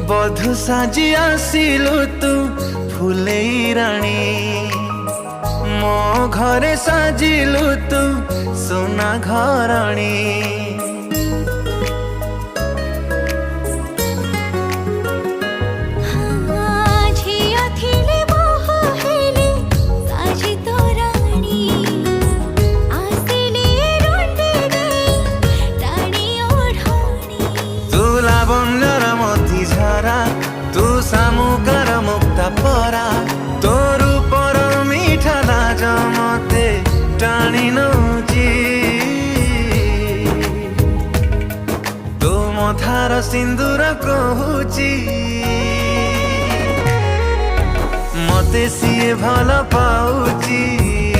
बधु साजी आसिलु तू फुलेई राणी मो घरे साजिलु तू सोना घरणी। तू सामुकार मुक्ता परा तोर पर मीठा लाज मते टाणी नौची तू मथार सिंदूर कहूची मते सिए भल पाउची।